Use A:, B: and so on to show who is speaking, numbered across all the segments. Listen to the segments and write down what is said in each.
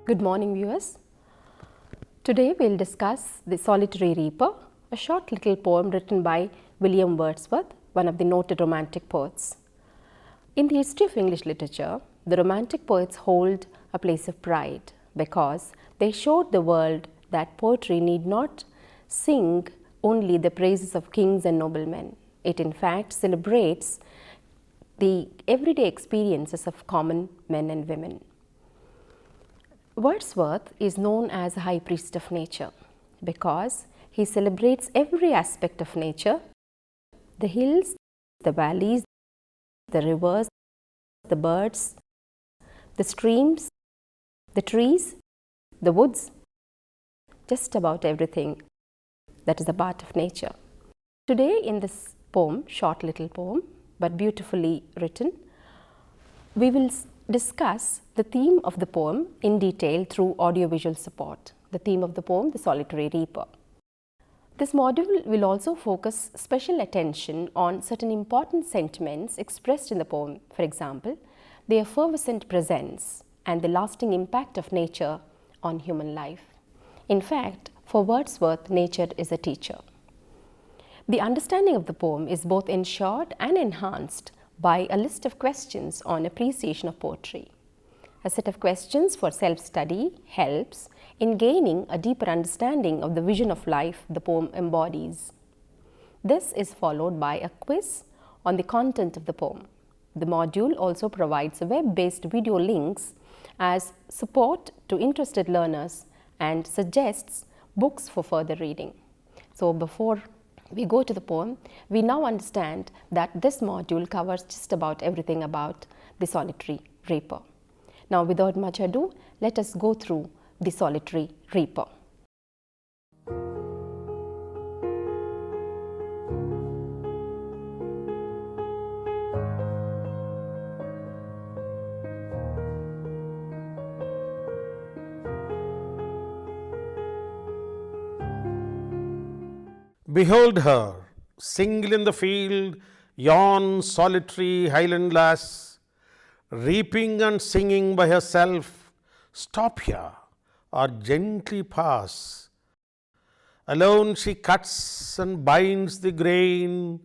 A: Good morning, viewers. Today we will discuss The Solitary Reaper, a short little poem written by William Wordsworth, one of the noted Romantic poets. In the history of English literature, the Romantic poets hold a place of pride because they showed the world that poetry need not sing only the praises of kings and noblemen. It in fact celebrates the everyday experiences of common men and women. Wordsworth is known as a high priest of nature because he celebrates every aspect of nature: the hills, the valleys, the rivers, the birds, the streams, the trees, the woods, just about everything that is a part of nature. Today in this poem, short little poem but beautifully written, we will discuss the theme of the poem in detail through audiovisual support. The theme of the poem, The Solitary Reaper. This module will also focus special attention on certain important sentiments expressed in the poem. For example, the effervescent presence and the lasting impact of nature on human life. In fact, for Wordsworth, nature is a teacher. The understanding of the poem is both ensured and enhanced by a list of questions on appreciation of poetry. A set of questions for self-study helps in gaining a deeper understanding of the vision of life the poem embodies. This is followed by a quiz on the content of the poem. The module also provides web-based video links as support to interested learners and suggests books for further reading. So before we go to the poem, we now understand that this module covers just about everything about the Solitary Reaper. Now, without much ado, let us go through the Solitary Reaper.
B: Behold her, single in the field, yon solitary highland lass, reaping and singing by herself. Stop here, or gently pass. Alone she cuts and binds the grain,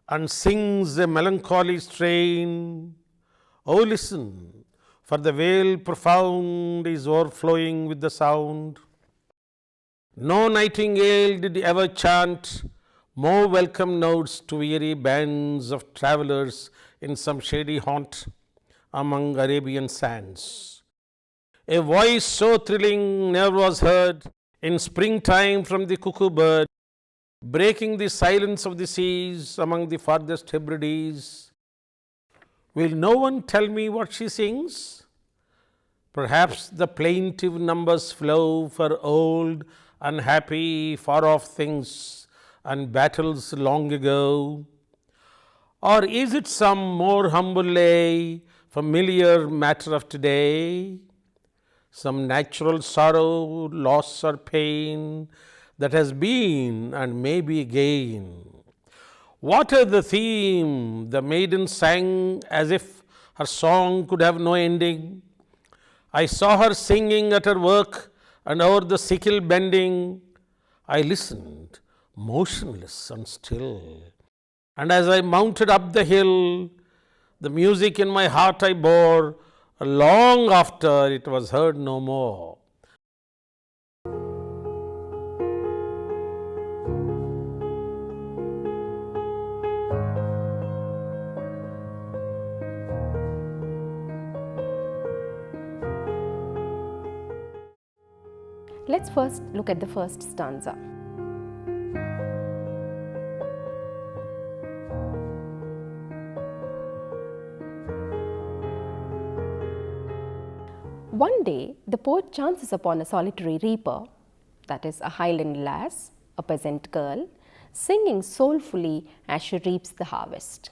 B: and sings a melancholy strain. Oh, listen, for the vale profound is o'erflowing with the sound. No nightingale did ever chant more welcome notes to weary bands of travellers in some shady haunt among Arabian sands. A voice so thrilling never was heard in springtime from the cuckoo bird, breaking the silence of the seas among the farthest Hebrides. Will no one tell me what she sings? Perhaps the plaintive numbers flow for old, unhappy, far-off things and battles long ago. Or is it some more humble lay, familiar matter of today? Some natural sorrow, loss or pain that has been and may be again. What is the theme the maiden sang as if her song could have no ending? I saw her singing at her work, and o'er the sickle bending, I listened, motionless and still. And as I mounted up the hill, the music in my heart I bore, long after it was heard no more.
A: Let's first look at the first stanza. One day, the poet chances upon a solitary reaper, that is a highland lass, a peasant girl, singing soulfully as she reaps the harvest.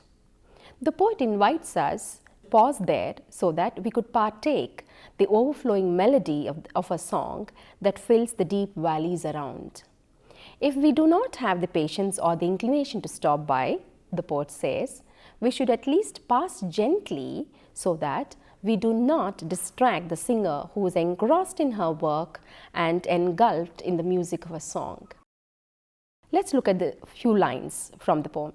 A: The poet invites us to pause there so that we could partake the overflowing melody of a song that fills the deep valleys around. If we do not have the patience or the inclination to stop by, the poet says, we should at least pass gently so that we do not distract the singer who is engrossed in her work and engulfed in the music of a song. Let's look at the few lines from the poem.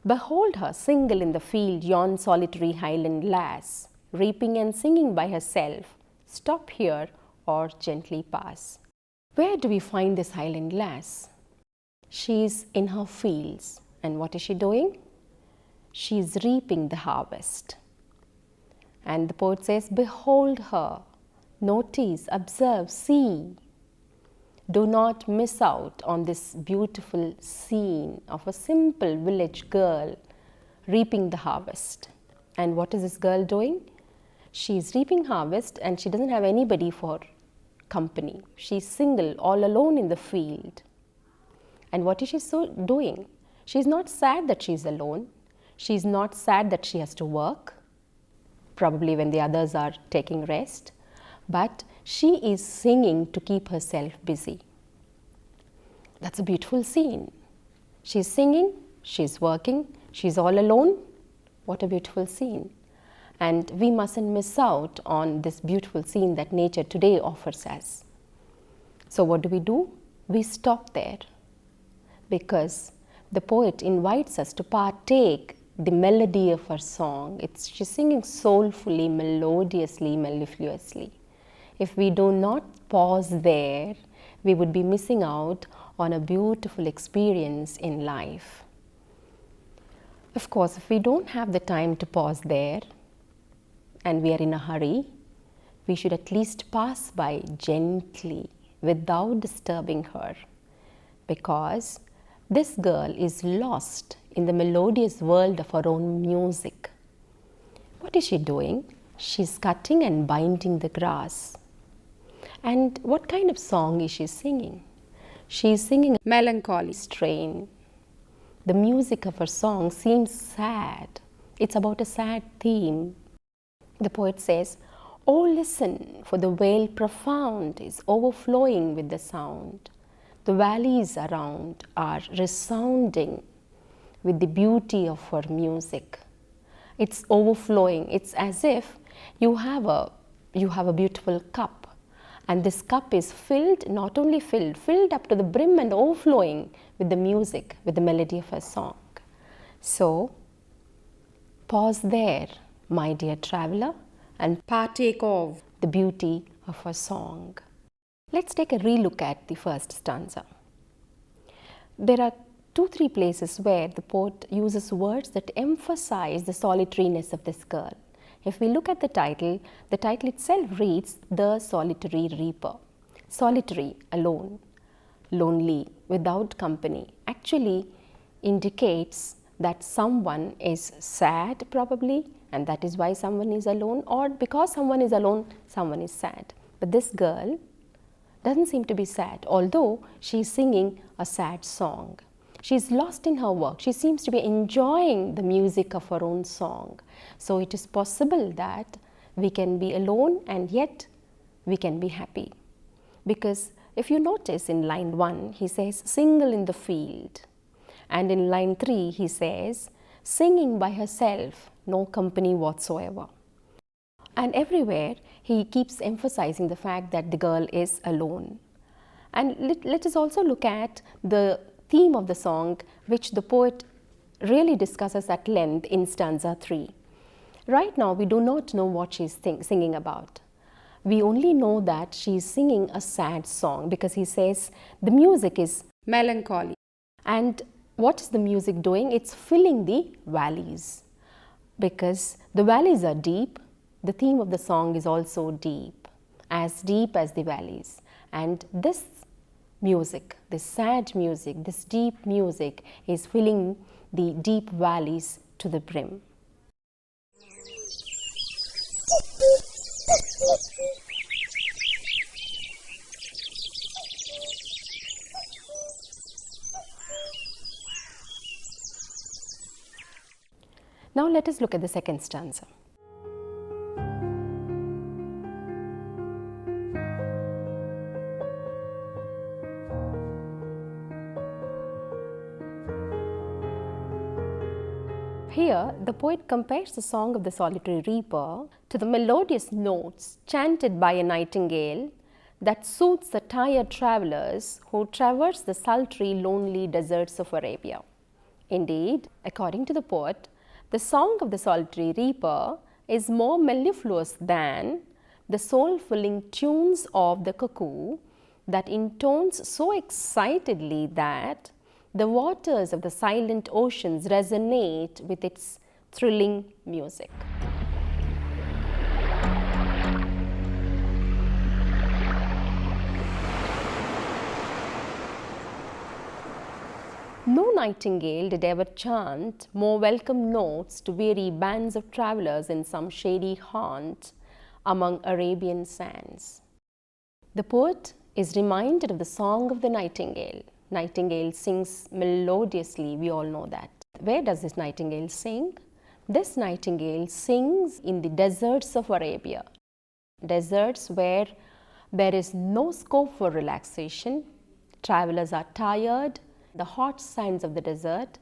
A: Behold her single in the field, yon solitary highland lass, reaping and singing by herself, stop here or gently pass. Where do we find this highland lass? She is in her fields, and what is she doing? She is reaping the harvest. And the poet says, behold her, notice, observe, see. Do not miss out on this beautiful scene of a simple village girl reaping the harvest. And what is this girl doing? She is reaping harvest and she doesn't have anybody for company. She's single, all alone in the field. And what is she doing? She's not sad that she's alone. She's not sad that she has to work, probably when the others are taking rest. But she is singing to keep herself busy. That's a beautiful scene. She's singing, she's working, she's all alone. What a beautiful scene. And we mustn't miss out on this beautiful scene that nature today offers us. So what do? We stop there, because the poet invites us to partake the melody of her song. She's singing soulfully, melodiously, mellifluously. If we do not pause there, we would be missing out on a beautiful experience in life. Of course, if we don't have the time to pause there and we are in a hurry, we should at least pass by gently without disturbing her, because this girl is lost in the melodious world of her own music. What is she doing? She's cutting and binding the grass. And what kind of song is she singing? She is singing a melancholy strain. The music of her song seems sad. It's about a sad theme. The poet says, "Oh, listen, for the vale profound is overflowing with the sound. The valleys around are resounding with the beauty of her music." It's overflowing. It's as if you have a beautiful cup, and this cup is filled, not only filled up to the brim and overflowing with the music, with the melody of her song. So pause there, my dear traveler, and partake of the beauty of her song. Let's take a relook at the first stanza. There are 2-3 places where the poet uses words that emphasize the solitariness of this girl. If we look at the title itself reads The Solitary Reaper. Solitary, alone, lonely, without company, actually indicates that someone is sad probably, and that is why someone is alone, or because someone is alone, someone is sad. But this girl doesn't seem to be sad, although she is singing a sad song. She is lost in her work. She seems to be enjoying the music of her own song. So it is possible that we can be alone and yet we can be happy. Because if you notice in line 1, he says, single in the field. And in line 3, he says, singing by herself, no company whatsoever. And everywhere, he keeps emphasizing the fact that the girl is alone. And let us also look at the theme of the song, which the poet really discusses at length in stanza 3. Right now, we do not know what she is singing about. We only know that she is singing a sad song, because he says the music is melancholy. And what is the music doing? It's filling the valleys. Because the valleys are deep, the theme of the song is also deep as the valleys. And this music, this sad music, this deep music is filling the deep valleys to the brim. Now let us look at the second stanza. Here Here, the poet compares the song of the solitary reaper to the melodious notes chanted by a nightingale that soothes the tired travelers who traverse the sultry, lonely deserts of Arabia. Indeed, according to the poet, the song of the solitary reaper is more mellifluous than the soul-filling tunes of the cuckoo that intones so excitedly that the waters of the silent oceans resonate with its thrilling music. No nightingale did ever chant more welcome notes to weary bands of travelers in some shady haunt among Arabian sands. The poet is reminded of the song of the nightingale. Nightingale sings melodiously, we all know that. Where does this nightingale sing? This nightingale sings in the deserts of Arabia. Deserts where there is no scope for relaxation. Travelers are tired, the hot sands of the desert.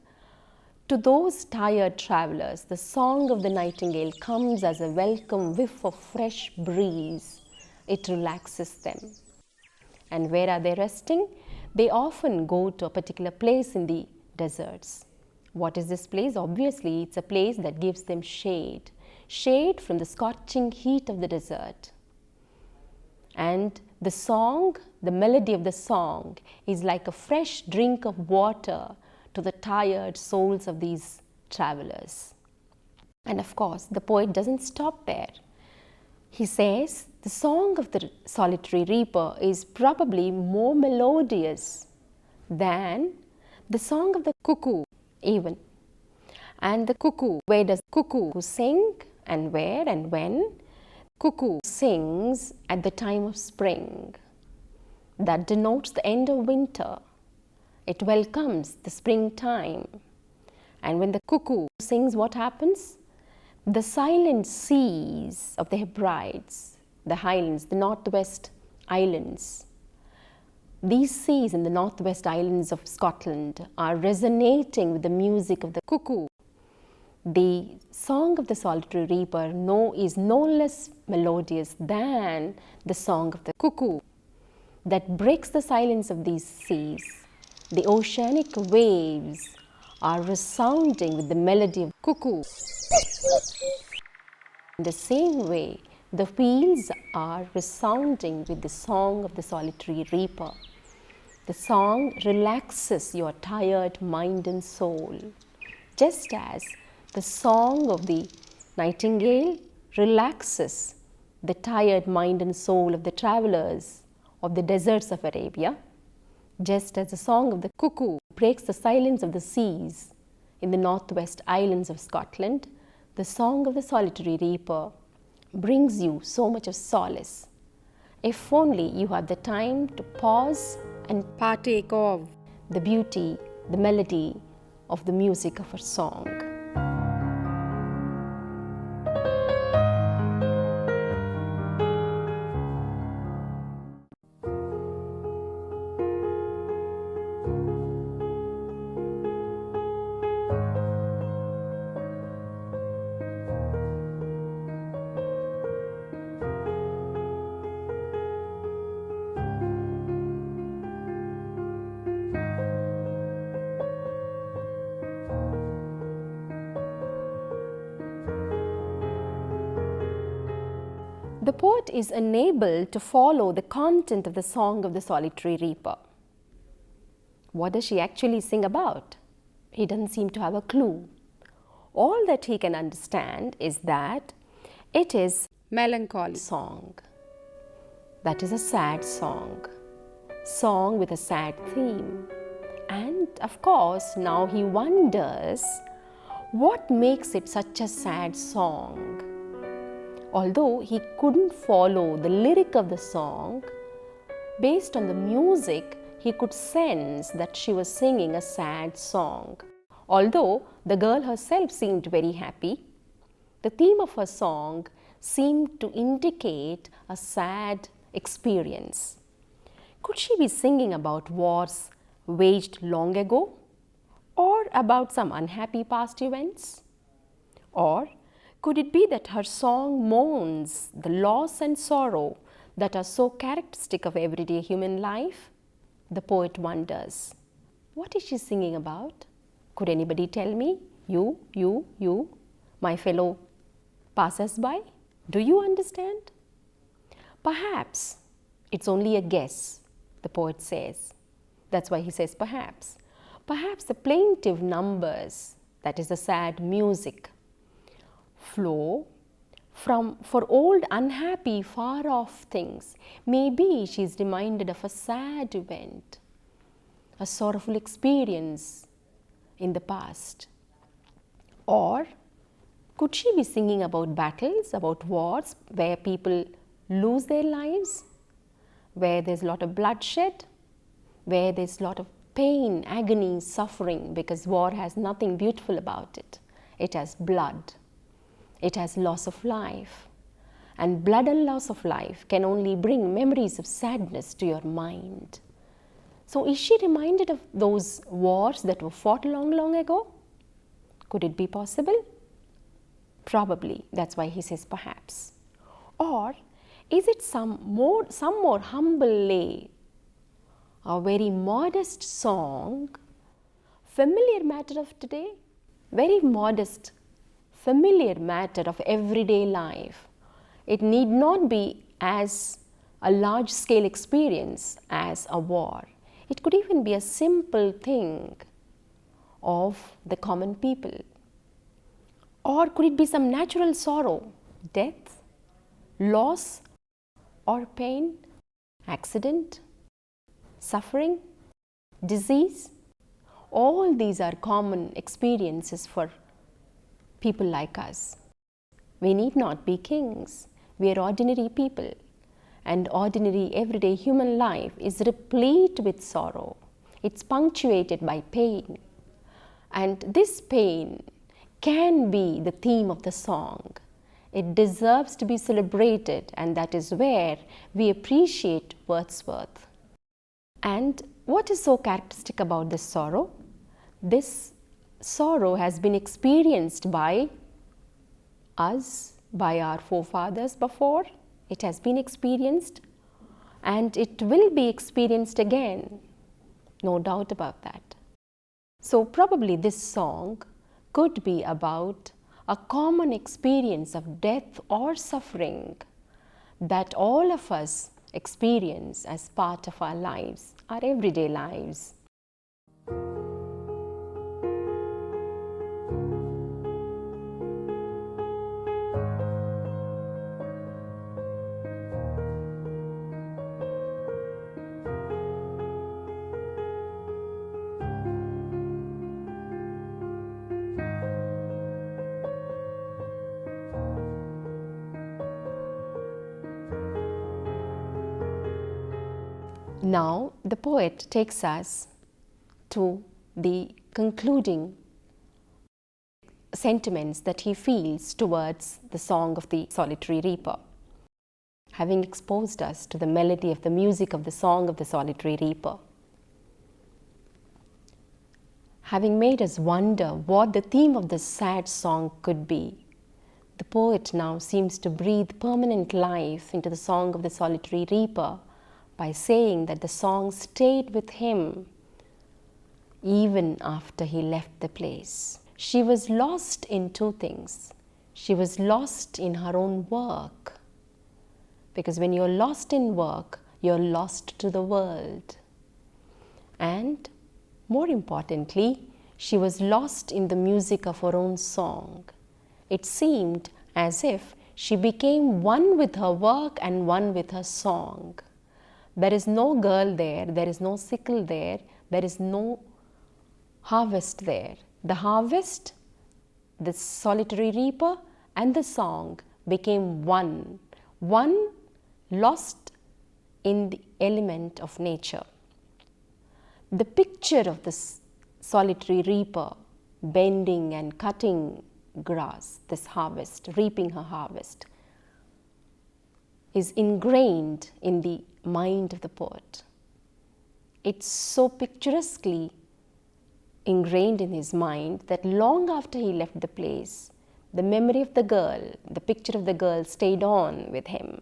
A: To those tired travelers, the song of the nightingale comes as a welcome whiff of fresh breeze. It relaxes them. And where are they resting? They often go to a particular place in the deserts. What is this place? Obviously, it's a place that gives them shade. Shade from the scorching heat of the desert. And the song, the melody of the song is like a fresh drink of water to the tired souls of these travelers. And of course, the poet doesn't stop there. He says, the song of the solitary reaper is probably more melodious than the song of the cuckoo even. And the cuckoo, where does cuckoo sing and where and when? Cuckoo sings at the time of spring. That denotes the end of winter. It welcomes the springtime. And when the cuckoo sings, what happens? The silent seas of the Hebrides, the highlands, the northwest islands. These seas in the northwest islands of Scotland are resonating with the music of the cuckoo. The song of the solitary reaper is no less melodious than the song of the cuckoo that breaks the silence of these seas. The oceanic waves are resounding with the melody of cuckoo. In the same way, the fields are resounding with the song of the solitary reaper. The song relaxes your tired mind and soul, just as the song of the nightingale relaxes the tired mind and soul of the travelers of the deserts of Arabia, just as the song of the cuckoo breaks the silence of the seas in the northwest islands of Scotland, the song of the solitary reaper brings you so much of solace. If only you have the time to pause and partake of the beauty, the melody of the music of a song. The poet is unable to follow the content of the song of the solitary reaper. What does she actually sing about? He doesn't seem to have a clue. All that he can understand is that it is a melancholy song. That is a sad song with a sad theme. And of course, now he wonders what makes it such a sad song. Although he couldn't follow the lyric of the song, based on the music, he could sense that she was singing a sad song. Although the girl herself seemed very happy, the theme of her song seemed to indicate a sad experience. Could she be singing about wars waged long ago, or about some unhappy past events? Or could it be that her song mourns the loss and sorrow that are so characteristic of everyday human life? The poet wonders. What is she singing about? Could anybody tell me? You, my fellow passers-by? Do you understand? Perhaps it's only a guess, the poet says. That's why he says perhaps. Perhaps the plaintive numbers, that is the sad music, flow for old, unhappy, far-off things. Maybe she is reminded of a sad event, a sorrowful experience in the past. Or could she be singing about battles, about wars, where people lose their lives, where there's a lot of bloodshed, where there's a lot of pain, agony, suffering, because war has nothing beautiful about it. It has blood. It has loss of life. And blood and loss of life can only bring memories of sadness to your mind. So is she reminded of those wars that were fought long, long ago? Could it be possible? Probably. That's why he says perhaps. Or is it some more humble lay, a very modest song, familiar matter of today, very modest, familiar matter of everyday life. It need not be as a large-scale experience as a war. It could even be a simple thing of the common people. Or could it be some natural sorrow, death, loss or pain, accident, suffering, disease? All these are common experiences for people like us. We need not be kings. We are ordinary people. And ordinary everyday human life is replete with sorrow. It's punctuated by pain. And this pain can be the theme of the song. It deserves to be celebrated, and that is where we appreciate Wordsworth. And what is so characteristic about this sorrow? This sorrow has been experienced by us, by our forefathers before. It has been experienced and it will be experienced again, no doubt about that. So probably this song could be about a common experience of death or suffering that all of us experience as part of our lives, our everyday lives. Now, the poet takes us to the concluding sentiments that he feels towards the song of the solitary reaper. Having exposed us to the melody of the music of the song of the solitary reaper, having made us wonder what the theme of this sad song could be, the poet now seems to breathe permanent life into the song of the solitary reaper by saying that the song stayed with him even after he left the place. She was lost in two things. She was lost in her own work, because when you're lost in work, you're lost to the world. And more importantly, she was lost in the music of her own song. It seemed as if she became one with her work and one with her song. There is no girl there, there is no sickle there, there is no harvest there. The harvest, the solitary reaper, and the song became one lost in the element of nature. The picture of this solitary reaper bending and cutting grass, this harvest, reaping her harvest, is ingrained in the mind of the poet. It's so picturesquely ingrained in his mind that long after he left the place, the memory of the girl, the picture of the girl stayed on with him.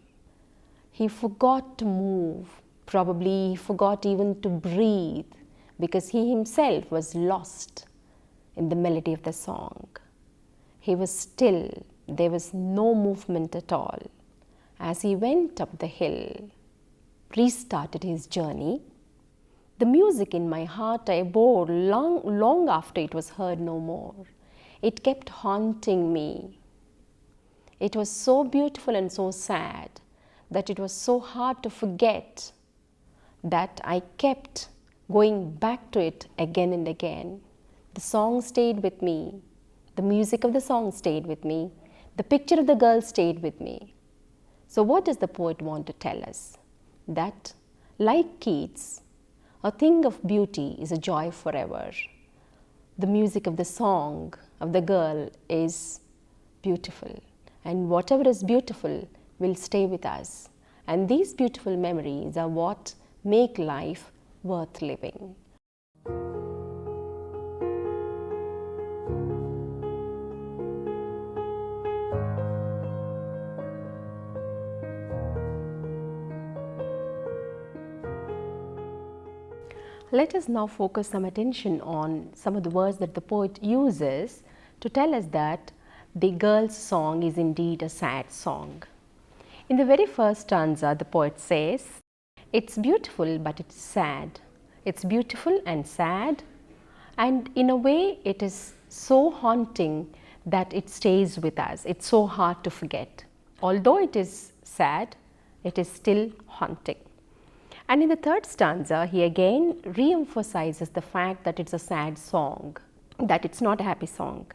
A: He forgot to move, probably he forgot even to breathe, because he himself was lost in the melody of the song. He was still, there was no movement at all. As he went up the hill, restarted his journey, the music in my heart I bore long after it was heard no more. It kept haunting me. It was so beautiful and so sad that it was so hard to forget that I kept going back to it again and again. The song stayed with me. The music of the song stayed with me. The picture of the girl stayed with me. So what does the poet want to tell us? That, like Keats, a thing of beauty is a joy forever. The music of the song of the girl is beautiful, and whatever is beautiful will stay with us. And these beautiful memories are what make life worth living. Let us now focus some attention on some of the words that the poet uses to tell us that the girl's song is indeed a sad song. In the very first stanza, the poet says, "It's beautiful, but it's sad. It's beautiful and sad, and in a way it is so haunting that it stays with us. It's so hard to forget. Although it is sad, it is still haunting." And in the third stanza, he again re-emphasizes the fact that it's a sad song, that it's not a happy song.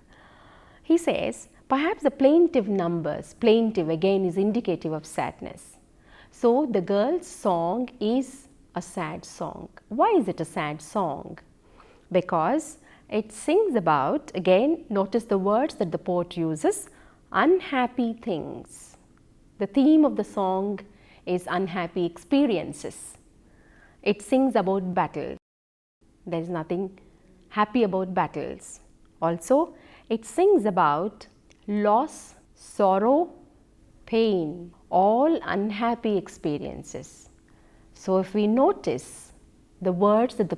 A: He says, perhaps the plaintive numbers, plaintive again is indicative of sadness. So the girl's song is a sad song. Why is it a sad song? Because it sings about, again, notice the words that the poet uses, unhappy things. The theme of the song is unhappy experiences. It sings about battles. There is nothing happy about battles. Also, it sings about loss, sorrow, pain, all unhappy experiences. So if we notice the words that the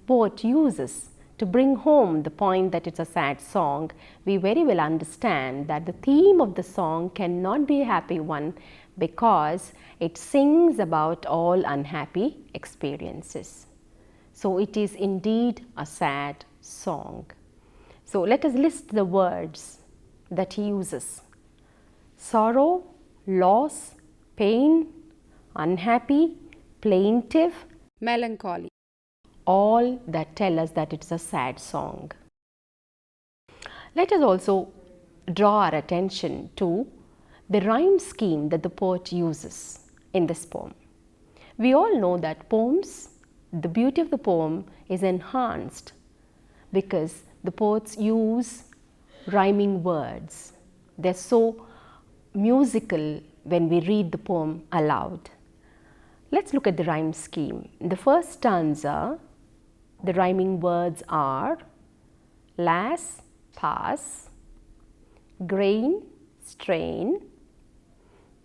A: poet uses to bring home the point that it's a sad song, we very well understand that the theme of the song cannot be a happy one, because it sings about all unhappy experiences. So it is indeed a sad song. So let us list the words that he uses: sorrow, loss, pain, unhappy, plaintive, melancholy. All that tell us that it's a sad song. Let us also draw our attention to the rhyme scheme that the poet uses in this poem. We all know that poems, the beauty of the poem is enhanced because the poets use rhyming words. They're so musical when we read the poem aloud. Let's look at the rhyme scheme. In the first stanza, the rhyming words are lass, pass, grain, strain,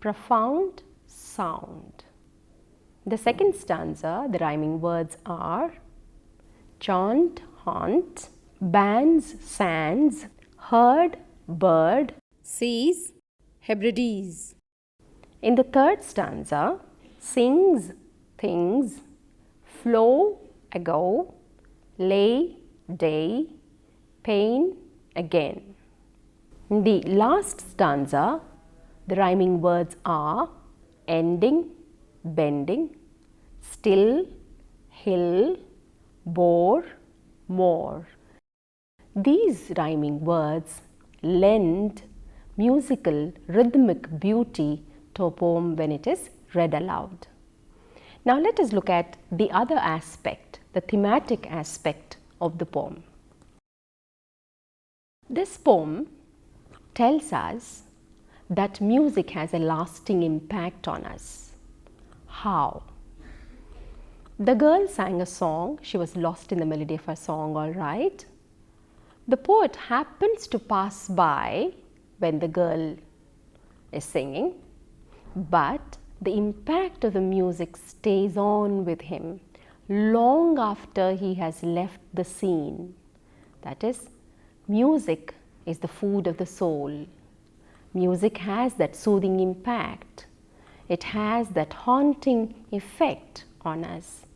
A: profound, sound. The second stanza, the rhyming words are chaunt, haunt, bands, sands, herd, bird, seas, Hebrides. In the third stanza, sings, things, flow, ago, lay, day, pain, again. In the last stanza, the rhyming words are ending, bending, still, hill, bore, more. These rhyming words lend musical, rhythmic beauty to a poem when it is read aloud. Now let us look at the other aspect, the thematic aspect of the poem. This poem tells us that music has a lasting impact on us. How? The girl sang a song. She was lost in the melody of her song, all right. The poet happens to pass by when the girl is singing, but the impact of the music stays on with him long after he has left the scene. That is, music is the food of the soul. Music has that soothing impact. It has that haunting effect on us.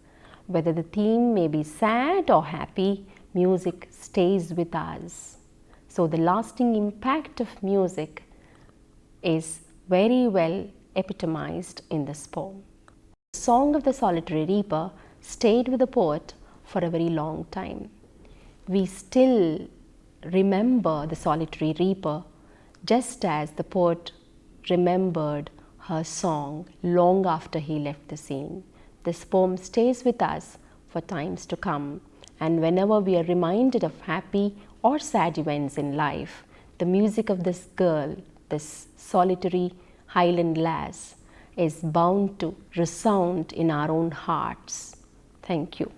A: Whether the theme may be sad or happy, music stays with us. So the lasting impact of music is very well epitomized in this poem. The song of the solitary reaper stayed with the poet for a very long time. We still remember the solitary reaper just as the poet remembered her song long after he left the scene. This poem stays with us for times to come, and whenever we are reminded of happy or sad events in life, the music of this girl, this solitary Highland lass, is bound to resound in our own hearts. Thank you.